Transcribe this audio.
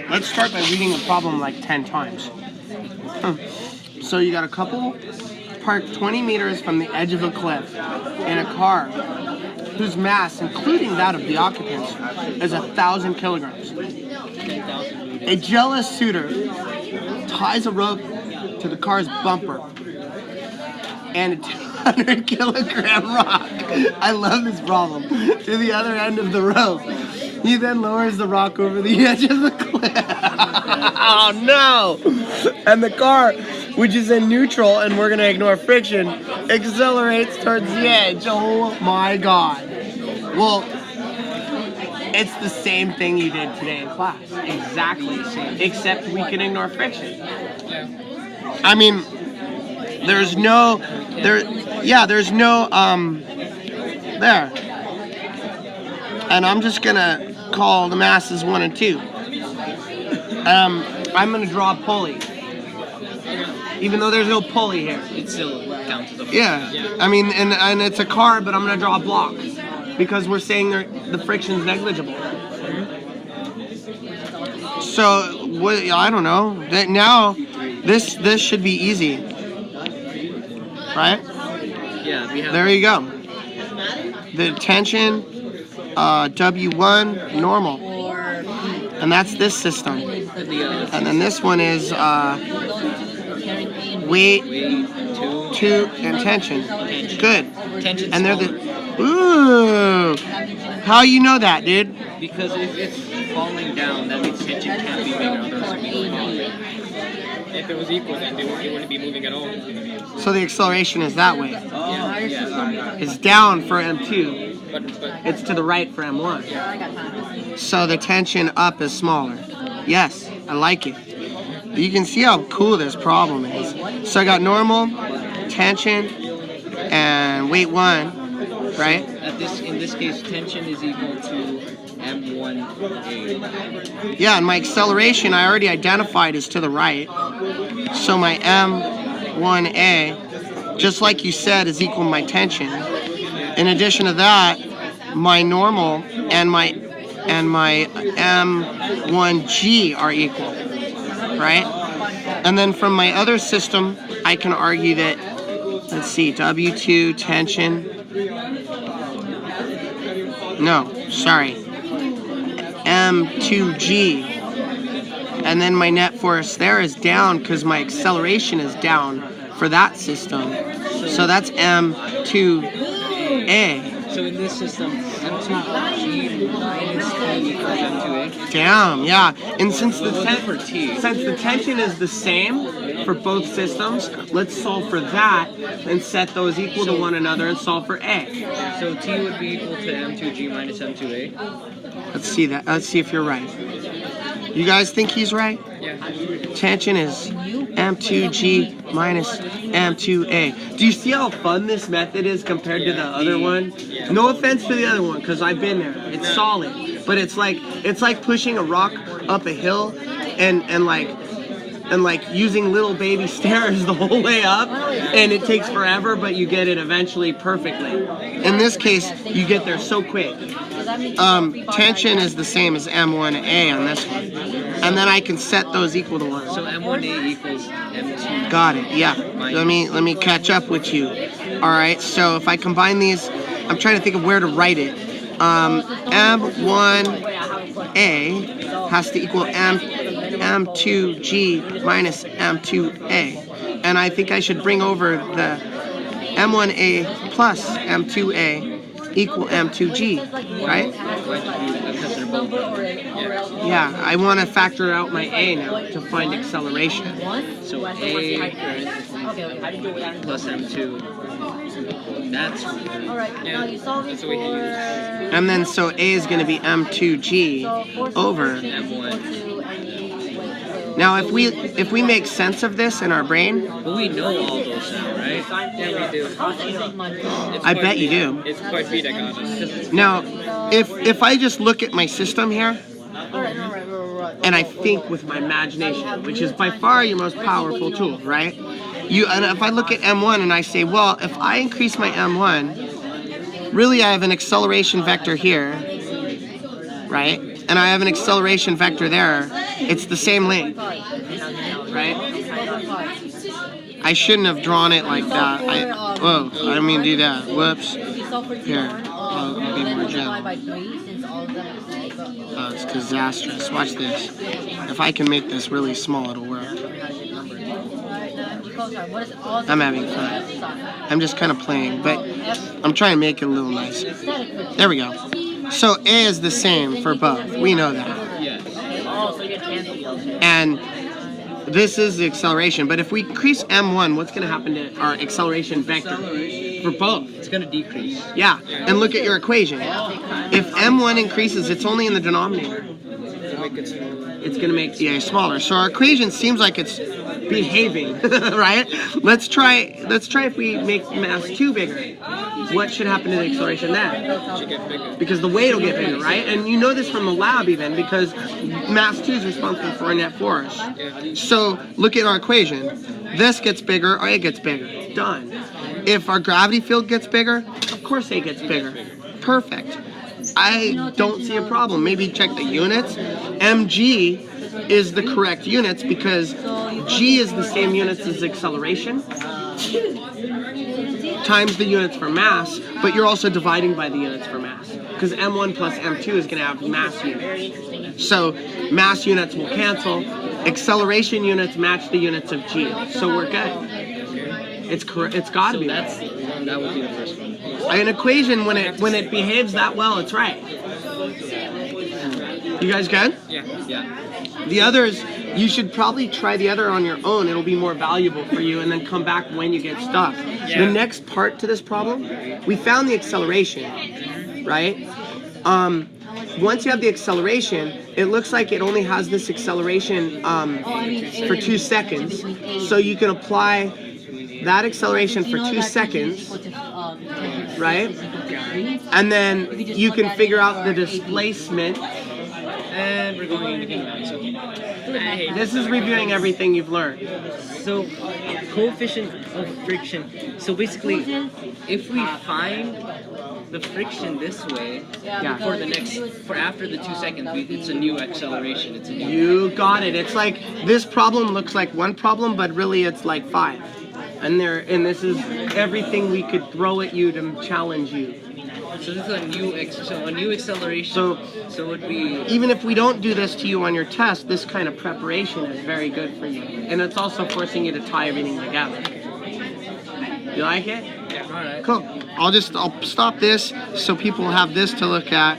Let's start by reading the problem like 10 times. So you got a couple parked 20 meters from the edge of a cliff in a car whose mass, including that of the occupants, is 1,000 kilograms. A jealous suitor ties a rope to the car's bumper and a 200-kilogram rock, I love this problem, to the other end of the rope. He then lowers the rock over the edge of the cliff. Oh no! And the car, which is in neutral, and we're going to ignore friction, accelerates towards the edge. Oh my god. Well, it's the same thing you did today in class. Exactly the same. Except we can ignore friction. I mean, there's no, there. And I'm just gonna call the masses 1 and 2. I'm gonna draw a pulley. Even though there's no pulley here. It still counts as a pulley. Yeah. I mean, and it's a car, but I'm gonna draw a block. Because we're saying the friction's negligible. So, what, I don't know. Now, this should be easy. Right? Yeah, we have. There you go. The tension, W1, normal. And that's this system. And then this one is weight, 2, and tension. Good. Tension's And they're smaller. the... Ooh! How you know that, dude? Because if it's falling down, that means tension can't be bigger, otherwise it would be falling. If it was equal, then it wouldn't be moving at all. So the acceleration is that way. Yeah. It's down for M2. But It's to the right for M1. So the tension up is smaller. Yes, I like it. You can see how cool this problem is. So I got normal, tension, and weight 1, right? in this case, tension is equal to M1A. Yeah, and my acceleration I already identified is to the right. So my M1A, just like you said, is equal to my tension. In addition to that, my normal and my M1G are equal, right? And then from my other system, I can argue that, let's see, W2 tension. No, sorry. M2G. And then my net force there is down because my acceleration is down for that system. So that's M2A. So in this system, M2G minus T equals M2A? Damn, yeah. And since the tension is the same for both systems, let's solve for that and set those equal to one another and solve for A. So T would be equal to M2G minus M2A? Let's see that. Let's see if you're right. You guys think he's right? Yeah. Tension is M2G minus M2A. Do you see how fun this method is compared to the other one? No offense to the other one, because I've been there. It's solid, but it's like pushing a rock up a hill and like using little baby stairs the whole way up, and it takes forever, but you get it eventually perfectly. In this case, you get there so quick. Tension is the same as M1A on this one. And then I can set those equal to 1. So M1A equals M2. Got it, yeah. Let me catch up with you. Alright, so if I combine these, I'm trying to think of where to write it. M1A has to equal M2G minus M2A. And I think I should bring over the M1A plus M2A equal M2G, right? Yeah, I want to factor out my A now to find acceleration. So A plus M2. That's that's what we can use. And then so A is going to be M2G over M1. Now if we make sense of this in our brain, But we know all those now, right? Yeah, we do. I bet you do. It's part B that got us. Now, if I just look at my system here, and I think with my imagination, which is by far your most powerful tool, right? And if I look at M1 and I say, well, if I increase my M1, really I have an acceleration vector here, right? and I have an acceleration vector there, it's the same length, right? I shouldn't have drawn it like that. Whoa, I didn't mean to do that. Whoops. Here, I'll be more gentle. Oh, it's disastrous. Watch this. If I can make this really small, it'll work. I'm having fun. I'm just kind of playing, but I'm trying to make it a little nicer. There we go. So A is the same for both. We know that. And this is the acceleration. But if we increase M1, what's going to happen to our acceleration vector for both? It's going to decrease. Yeah. And look at your equation. If M1 increases, it's only in the denominator. It's going to make the A smaller. So our equation seems like it's behaving, right? Let's try if we make mass 2 bigger. What should happen to the acceleration then? It should get bigger. Because the weight will get bigger, right? And you know this from the lab even, because mass 2 is responsible for a net force. So look at our equation. This gets bigger, or A gets bigger. Done. If our gravity field gets bigger, of course A gets bigger. Perfect. I don't see a problem. Maybe check the units. mg is the correct units because g is the same units as acceleration times the units for mass, but you're also dividing by the units for mass because m1 plus m2 is going to have mass units. So mass units will cancel. Acceleration units match the units of g. So we're good. It's correct. It's got to be. That would be the first one. An equation when it behaves that well, it's right. You guys good? Yeah. The others, you should probably try the other on your own. It'll be more valuable for you, and then come back when you get stuck. Yeah. The next part to this problem, we found the acceleration, right? Once you have the acceleration, it looks like it only has this acceleration for 2 seconds. So you can apply that acceleration for 2 seconds, right? And then you can figure out the displacement. And we're going into game now, so This is reviewing everything you've learned. So, coefficient of friction. So basically, if we find the friction this way, for after the 2 seconds, it's a new acceleration. It's a new. You got it. It's like this problem looks like one problem, but really it's like 5. And this is everything we could throw at you to challenge you. So this is a new acceleration. So it would be. Even if we don't do this to you on your test, this kind of preparation is very good for you, and it's also forcing you to tie everything together. You like it? Yeah. All right. Cool. I'll stop this so people have this to look at.